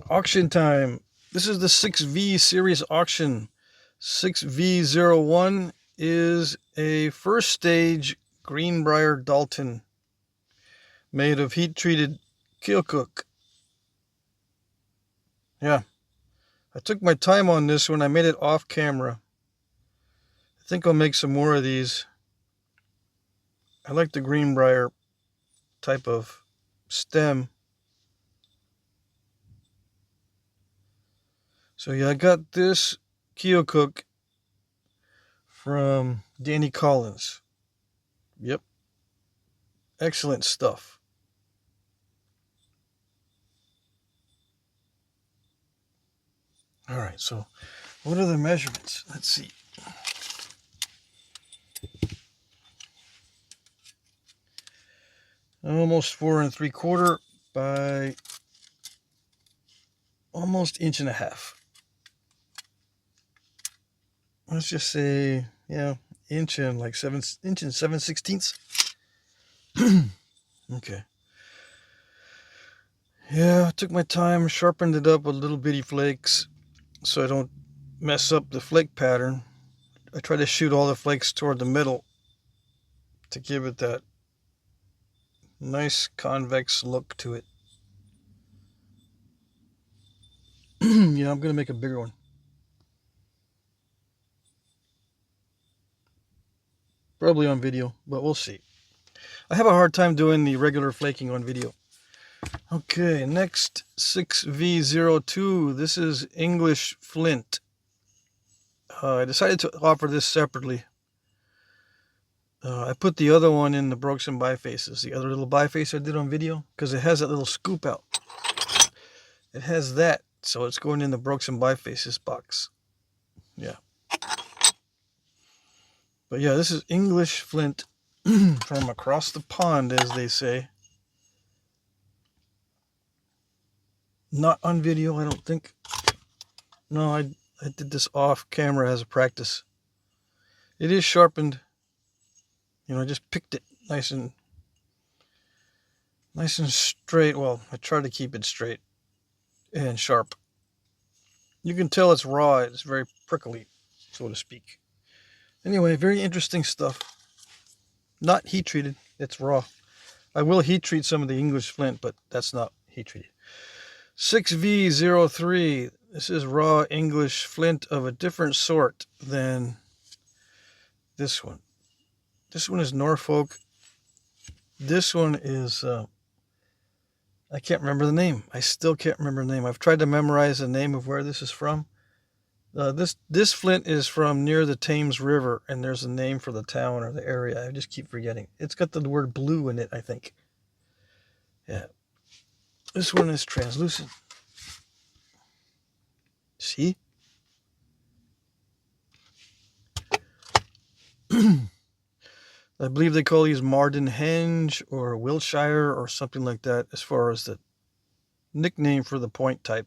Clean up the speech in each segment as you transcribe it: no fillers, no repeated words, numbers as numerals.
Auction time. This is the 6V series auction. 6V01 is a first stage Greenbrier Dalton made of heat treated Keokuk. Yeah, I took my time on this when I made it off camera. I think I'll make some more of these. I like the Greenbrier type of stem. So yeah, I got this Keokuk from Danny Collins. Yep, excellent stuff. All right, so what are the measurements? Let's see. Almost 4 3/4 by almost 1.5 inches. Let's just say, yeah, inch and like 7/16. Okay. Yeah, I took my time, sharpened it up with little bitty flakes so I don't mess up the flake pattern. I try to shoot all the flakes toward the middle to give it that nice convex look to it. Yeah, I'm going to make a bigger one. Probably on video, but we'll see. I have a hard time doing the regular flaking on video. Okay, next 6V02. This is English flint. I decided to offer this separately. I put the other one in the Broken bifaces, the other little biface I did on video, because it has that little scoop out. It has that, so it's going in the Broken bifaces box. Yeah. But yeah, this is English flint from across the pond, as they say. Not on video, I don't think. No, I did this off camera as a practice. It is sharpened. I just picked it nice and straight. Well, I try to keep it straight and sharp. You can tell it's raw. It's very prickly, so to speak. Anyway, very interesting stuff. Not heat treated. It's raw. I will heat treat some of the English flint, but that's not heat treated. 6V03. This is raw English flint of a different sort than this one. This one is Norfolk. This one is, I can't remember the name. I still can't remember the name. I've tried to memorize the name of where this is from. This flint is from near the Thames River, and there's a name for the town or the area. I just keep forgetting. It's got the word blue in it, I think. Yeah. This one is translucent. See? I believe they call these Mardenhenge or Wiltshire or something like that as far as the nickname for the point type.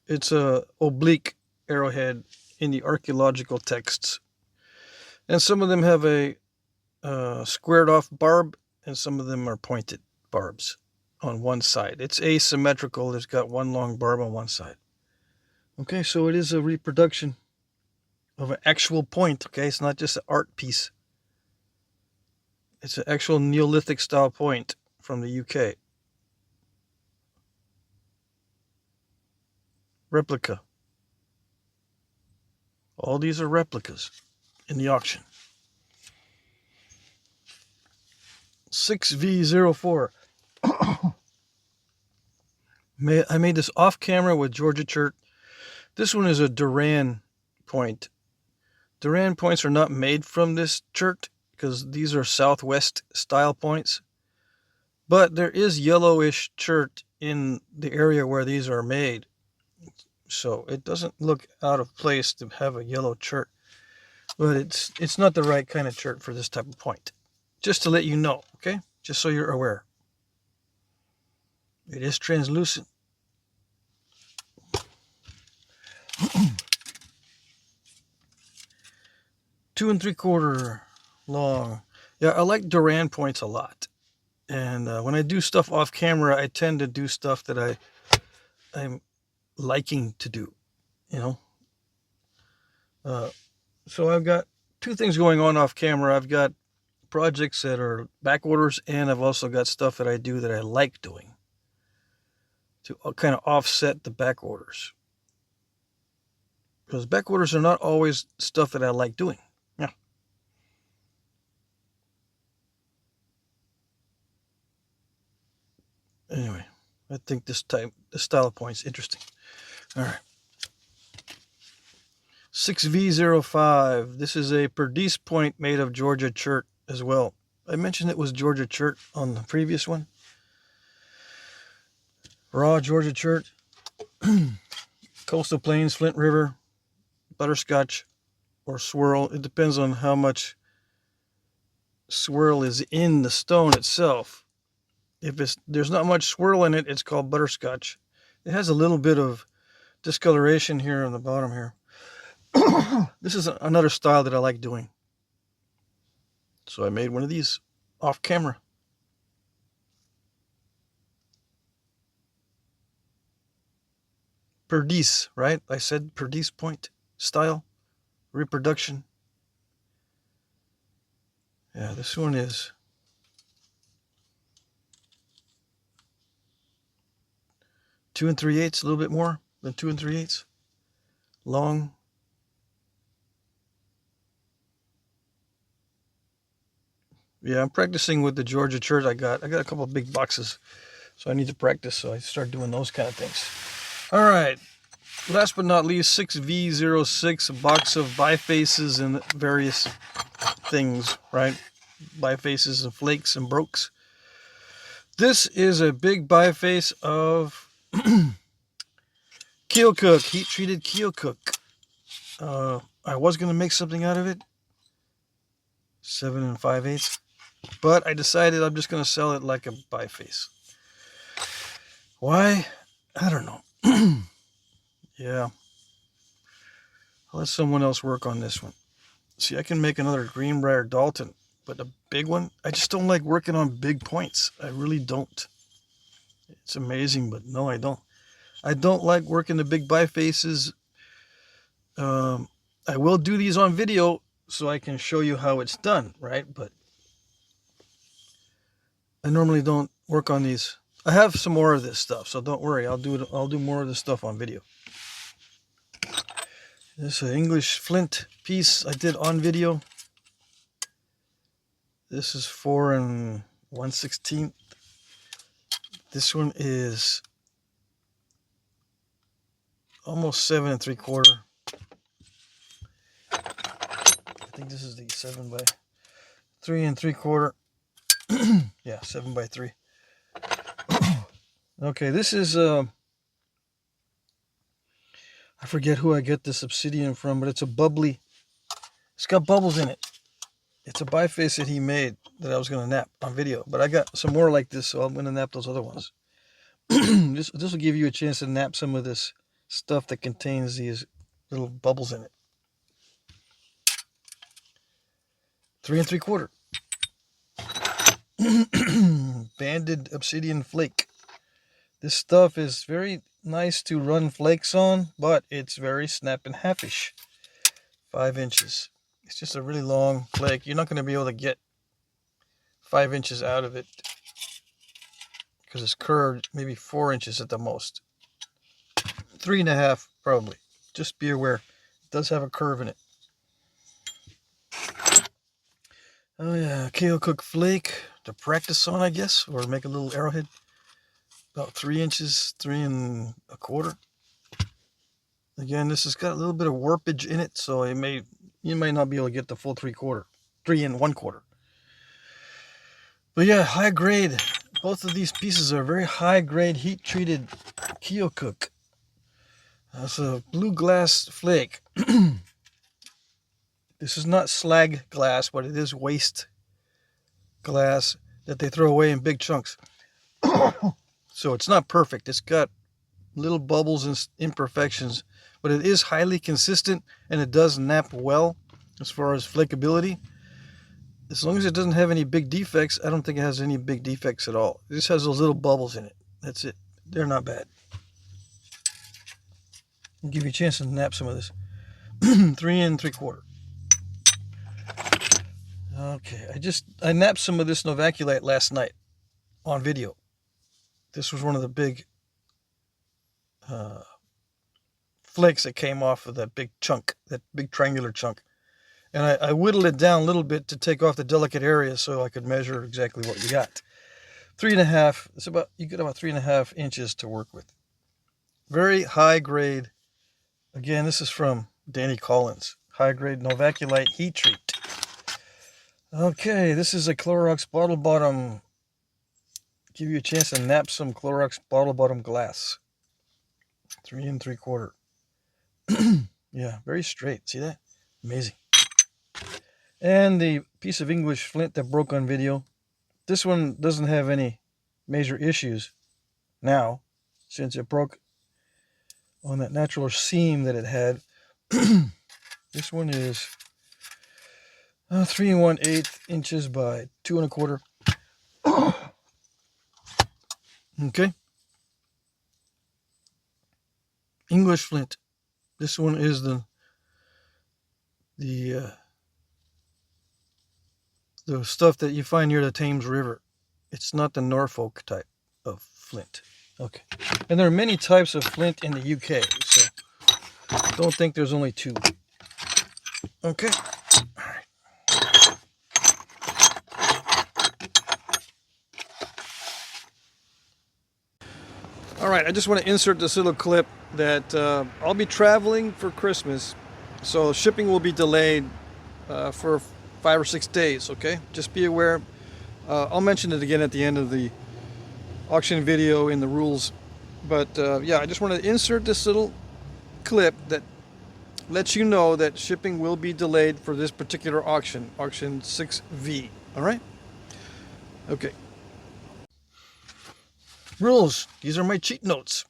It's a oblique arrowhead in the archaeological texts. And some of them have a squared off barb, and some of them are pointed barbs on one side. It's asymmetrical. It's got one long barb on one side. Okay, so it is a reproduction of an actual point. Okay, it's not just an art piece. It's an actual Neolithic style point from the UK. Replica. All these are replicas in the auction. 6V04. I made this off camera with Georgia Chert. This one is a Duran point. Duran points are not made from this chert because these are Southwest style points. But there is yellowish chert in the area where these are made. So it doesn't look out of place to have a yellow chert. But it's not the right kind of chert for this type of point. Just to let you know, okay? Just so you're aware. It is translucent. Two and 3/4 long. Yeah, I like Duran points a lot. And when I do stuff off camera, I tend to do stuff that I I'm liking to do, you know. So I've got two things going on off camera. I've got projects that are back orders, and I've also got stuff that I do that I like doing to kind of offset the back orders. Because back orders are not always stuff that I like doing. Yeah. Anyway, I think this style of point's interesting. All right. 6V05. This is a Perdice point made of Georgia chert as well. I mentioned it was Georgia chert on the previous one. Raw Georgia chert. Coastal Plains, Flint River, butterscotch, or swirl. It depends on how much swirl is in the stone itself. If there's not much swirl in it, it's called butterscotch. It has a little bit of discoloration here on the bottom here. This is another style that I like doing. So I made one of these off camera. Perdice, right? I said Perdice point style reproduction. Yeah, this one is 2 3/8, a little bit more than 2 3/8. Long. Yeah, I'm practicing with the Georgia chert I got. I got a couple of big boxes, so I need to practice. So I start doing those kind of things. All right. Last but not least, 6V06, a box of bifaces and various things, right? Bifaces and flakes and brokes. This is a big biface of Keokuk, heat-treated Keokuk. I was going to make something out of it, 7 5/8, but I decided I'm just going to sell it like a biface. Why? I don't know. Yeah. I'll let someone else work on this one. See, I can make another Greenbrier Dalton, but a big one, I just don't like working on big points. I really don't. It's amazing, but no, I don't. I don't like working the big bifaces. I will do these on video so I can show you how it's done, right? But I normally don't work on these. I have some more of this stuff, so don't worry. I'll do more of this stuff on video. This is an English flint piece I did on video. This is 4 1/16. This one is almost 7 3/4. I think this is the 7 by 3 3/4. Yeah, 7 by 3. Okay, this is I forget who I get this obsidian from, but it's a bubbly. It's got bubbles in it. It's a biface that he made that I was going to nap on video, but I got some more like this, so I'm going to nap those other ones. This will give you a chance to nap some of this stuff that contains these little bubbles in it. 3 3/4. Banded obsidian flake. This stuff is very nice to run flakes on, but it's very snap and halfish. 5 inches. It's just a really long flake. You're not going to be able to get 5 inches out of it because it's curved, maybe 4 inches at the most. 3.5 probably. Just be aware. It does have a curve in it. Oh yeah, Keokuk flake to practice on, I guess, or make a little arrowhead. About 3 inches, 3 1/4. Again, this has got a little bit of warpage in it, so you might not be able to get the full 3/4, 3 1/4. But yeah, high grade. Both of these pieces are very high grade heat treated Keokuk. That's a blue glass flake. This is not slag glass, but it is waste glass that they throw away in big chunks. So it's not perfect. It's got little bubbles and imperfections, but it is highly consistent and it does nap well as far as flakeability. As long as it doesn't have any big defects, I don't think it has any big defects at all. It just has those little bubbles in it. That's it. They're not bad. I'll give you a chance to nap some of this. 3 3/4. Okay, I napped some of this novaculite last night on video. This was one of the big flakes that came off of that big chunk, that big triangular chunk. And I whittled it down a little bit to take off the delicate areas so I could measure exactly what we got. 3.5, you get about 3.5 inches to work with. Very high grade. Again, this is from Danny Collins. High grade novaculite heat treat. Okay, this is a Clorox bottle bottom. Give you a chance to nap some Clorox bottle bottom glass. 3 3/4. Yeah, very straight. See that? Amazing. And the piece of English flint that broke on video. This one doesn't have any major issues now, since it broke on that natural seam that it had. This one is 3 1/8 inches by 2 1/4. Okay. English flint. This one is the stuff that you find near the Thames River. It's not the Norfolk type of flint. Okay. And there are many types of flint in the UK, so don't think there's only 2. Okay. All right. All right, I just want to insert this little clip that I'll be traveling for Christmas, so shipping will be delayed for 5 or 6 days, okay? Just be aware. I'll mention it again at the end of the auction video in the rules. But yeah, I just want to insert this little clip that lets you know that shipping will be delayed for this particular auction, auction 6V, all right? Okay. Rules. These are my cheat notes.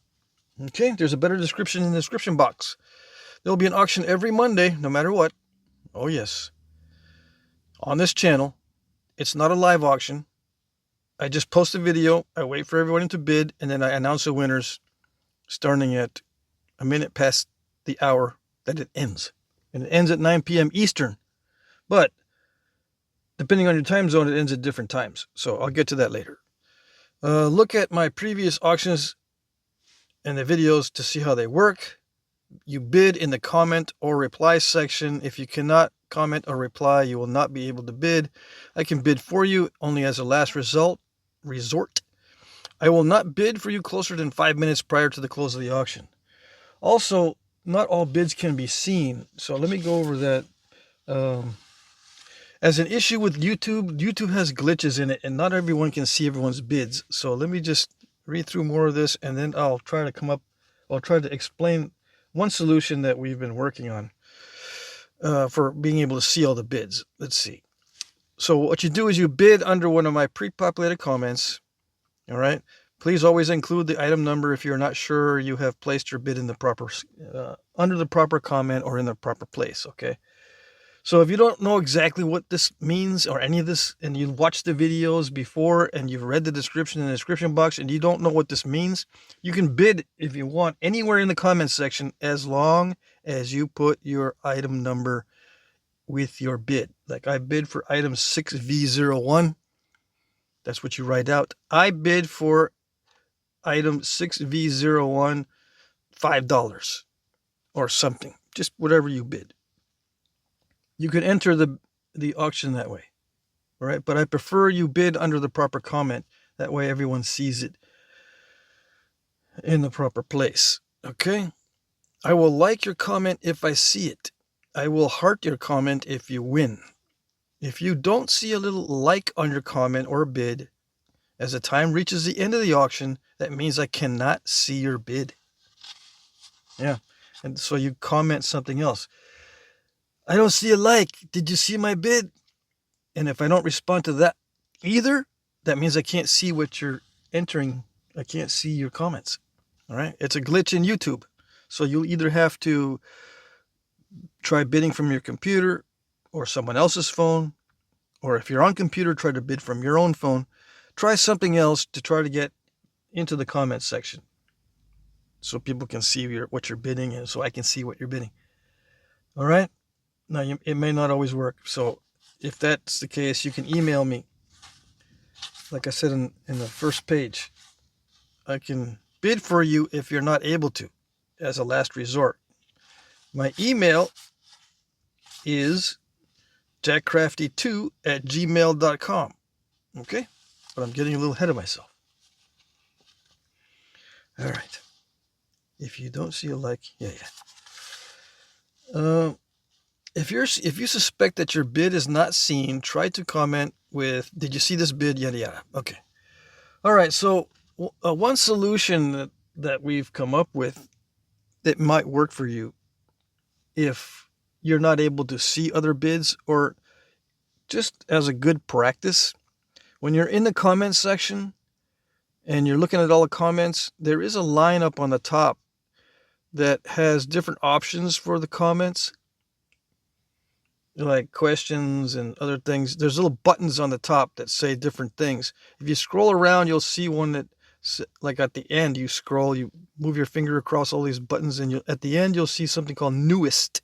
Okay, there's a better description in the description box. There'll be an auction every Monday, no matter what. Oh yes. On this channel, it's not a live auction. I just post a video, I wait for everyone to bid, and then I announce the winners starting at a minute past the hour that it ends. And it ends at 9 p.m. Eastern. But depending on your time zone, it ends at different times. So I'll get to that later. Look at my previous auctions and the videos to see how they work. You bid in the comment or reply section. If you cannot comment or reply, you will not be able to bid. I can bid for you only as a last resort. I will not bid for you closer than 5 minutes prior to the close of the auction. Also, not all bids can be seen. So let me go over that. As an issue with YouTube has glitches in it, and not everyone can see everyone's bids. So let me just read through more of this, and then I'll try to explain one solution that we've been working on for being able to see all the bids. Let's see. So what you do is you bid under one of my pre-populated comments. All right. Please always include the item number if you're not sure you have placed your bid in the proper under the proper comment or in the proper place. Okay. So if you don't know exactly what this means or any of this, and you watched the videos before and you've read the description in the description box and you don't know what this means, you can bid if you want anywhere in the comment section as long as you put your item number with your bid. Like I bid for item 6V01. That's what you write out. I bid for item 6V01, $5 or something. Just whatever you bid. You can enter the auction that way, all right? But I prefer you bid under the proper comment. That way everyone sees it in the proper place, okay? I will like your comment if I see it. I will heart your comment if you win. If you don't see a little like on your comment or bid, as the time reaches the end of the auction, that means I cannot see your bid. Yeah, and so you comment something else. I don't see a like. Did you see my bid? And if I don't respond to that either, that means I can't see what you're entering. I can't see your comments. All right. It's a glitch in YouTube. So you'll either have to try bidding from your computer or someone else's phone. Or if you're on computer, try to bid from your own phone. Try something else to try to get into the comment section. so people can see what you're bidding, and so I can see what you're bidding. All right. Now, it may not always work. So if that's the case, you can email me. Like I said in the first page, I can bid for you if you're not able to, as a last resort. My email is jackcrafty2@gmail.com. Okay? But I'm getting a little ahead of myself. All right. If you don't see a like, yeah. If you suspect that your bid is not seen, try to comment with, "Did you see this bid?" Yada yada. Okay. All right. So one solution that we've come up with that might work for you if you're not able to see other bids, or just as a good practice, when you're in the comments section and you're looking at all the comments, there is a line up on the top that has different options for the comments, like questions and other things. There's little buttons on the top that say different things. If you scroll around, you'll see one that, like at the end, you scroll, you move your finger across all these buttons, and at the end, you'll see something called Newest.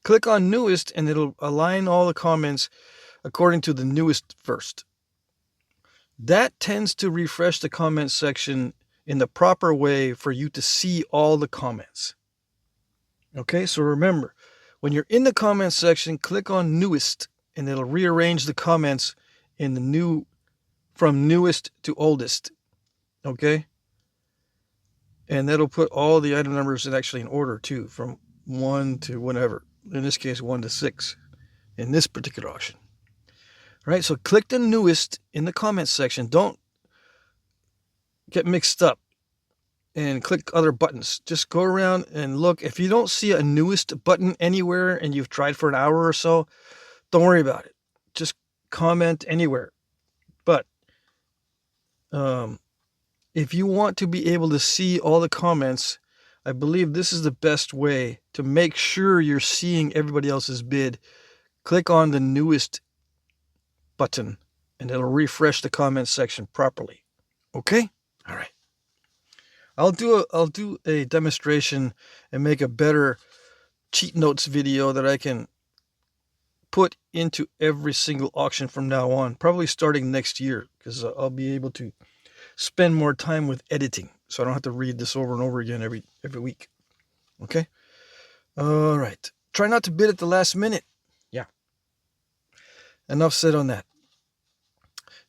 Click on Newest, and it'll align all the comments according to the newest first. That tends to refresh the comment section in the proper way for you to see all the comments. Okay, so remember, when you're in the comments section, click on Newest, and it'll rearrange the comments in the from newest to oldest. Okay? And that'll put all the item numbers actually in order too, from 1 to whatever. In this case, 1 to 6 in this particular auction. All right, so click the Newest in the comments section. Don't get mixed up and click other buttons. Just go around and look. If you don't see a Newest button anywhere and you've tried for an hour or so, don't worry about it. Just comment anywhere. But if you want to be able to see all the comments, I believe this is the best way to make sure you're seeing everybody else's bid. Click on the Newest button, and it'll refresh the comment section properly. Okay? All right. I'll do a demonstration and make a better cheat notes video that I can put into every single auction from now on, probably starting next year, because I'll be able to spend more time with editing, so I don't have to read this over and over again every week. Okay? All right. Try not to bid at the last minute. Yeah. Enough said on that.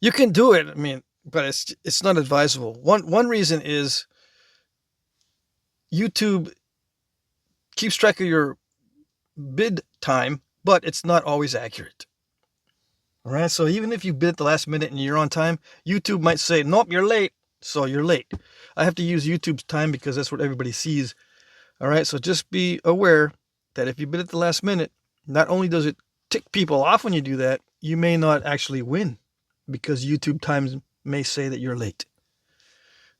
You can do it, but it's not advisable. One reason is YouTube keeps track of your bid time, but it's not always accurate. All right, so even if you bid at the last minute and you're on time, YouTube might say, "Nope, you're late." So you're late. I have to use YouTube's time because that's what everybody sees. All right, so just be aware that if you bid at the last minute, not only does it tick people off when you do that, you may not actually win because YouTube times may say that you're late.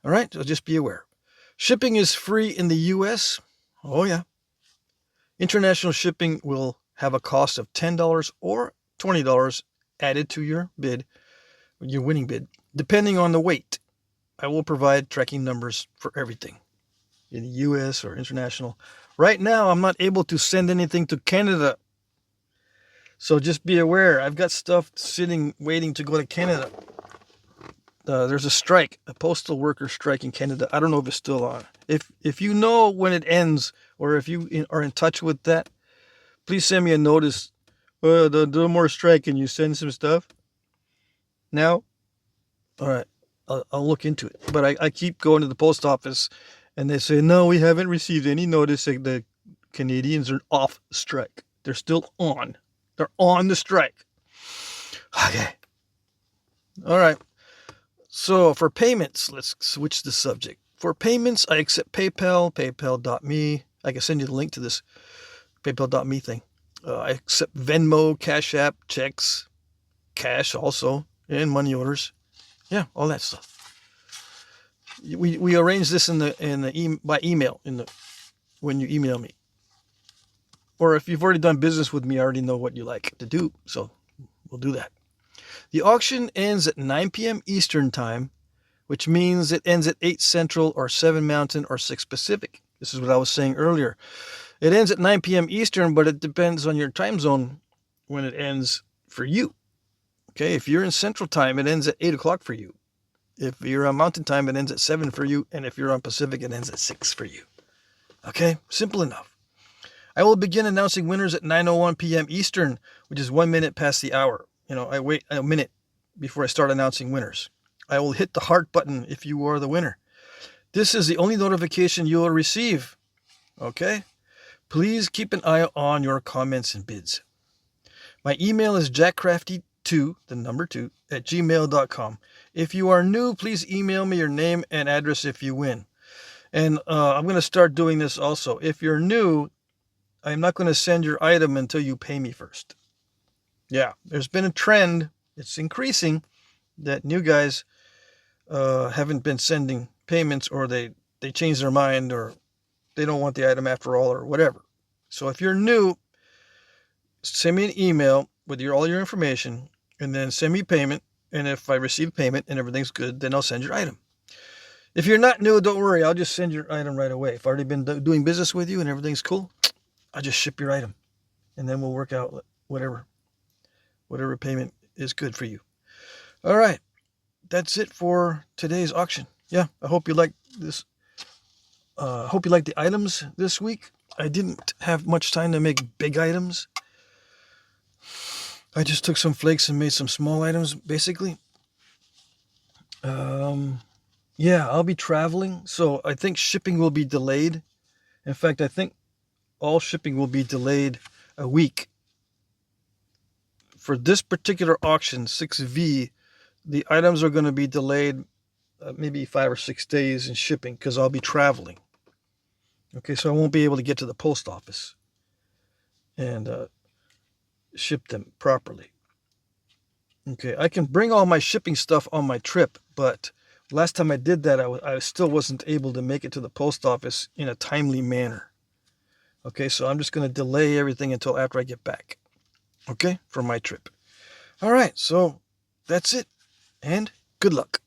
All right, so just be aware. Shipping is free in the US. Oh, yeah. International shipping will have a cost of $10 or $20 added to your bid, your winning bid, depending on the weight. I will provide tracking numbers for everything in the US or international. Right now, I'm not able to send anything to Canada. So just be aware. I've got stuff sitting, waiting to go to Canada. There's a strike, a postal worker strike in Canada. I don't know if it's still on. If you know when it ends, or if you are in touch with that, please send me a notice. No more strike. Can you send some stuff now? All right, I'll look into it. But I keep going to the post office, and they say, "No, we haven't received any notice that the Canadians are off strike. They're still on. They're on the strike." Okay. All right. So for payments, let's switch the subject. For payments, I accept PayPal, paypal.me. I can send you the link to this paypal.me thing. I accept Venmo, Cash App, checks, cash also, and money orders. Yeah, all that stuff. We arrange this by email when you email me. Or if you've already done business with me, I already know what you like to do, so we'll do that. The auction ends at 9 p.m. Eastern Time which means it ends at 8 Central or 7 Mountain or 6 Pacific. This is what I was saying earlier. It ends at 9 p.m. Eastern, but it depends on your time zone when it ends for you. Okay, if you're in Central Time, it ends at 8 o'clock for you. If you're on Mountain Time, it ends at 7 for you. And if you're on Pacific, it ends at 6 for you. Okay, simple enough. I will begin announcing winners at 9:01 p.m. Eastern, which is 1 minute past the hour. I wait a minute before I start announcing winners. I will hit the heart button if you are the winner. This is the only notification you will receive. Okay? Please keep an eye on your comments and bids. My email is jackcrafty2, the number 2, at gmail.com. If you are new, please email me your name and address if you win. And I'm going to start doing this also. If you're new, I'm not going to send your item until you pay me first. Yeah, there's been a trend, it's increasing, that new guys haven't been sending payments, or they change their mind, or they don't want the item after all, or whatever. So if you're new, send me an email with all your information, and then send me payment. And if I receive payment and everything's good, then I'll send your item. If you're not new, don't worry, I'll just send your item right away. If I've already been doing business with you and everything's cool, I'll just ship your item, and then we'll work out whatever payment is good for you. All right, that's it for today's auction. Yeah, I hope you like this. I hope you like the items this week. I didn't have much time to make big items. I just took some flakes and made some small items, basically. Yeah, I'll be traveling, so I think shipping will be delayed. In fact, I think all shipping will be delayed a week. For this particular auction, 6V, the items are going to be delayed maybe 5 or 6 days in shipping, because I'll be traveling. Okay, so I won't be able to get to the post office and ship them properly. Okay, I can bring all my shipping stuff on my trip, but last time I did that, I still wasn't able to make it to the post office in a timely manner. Okay, so I'm just going to delay everything until after I get back. Okay, for my trip. All right, so that's it, and good luck.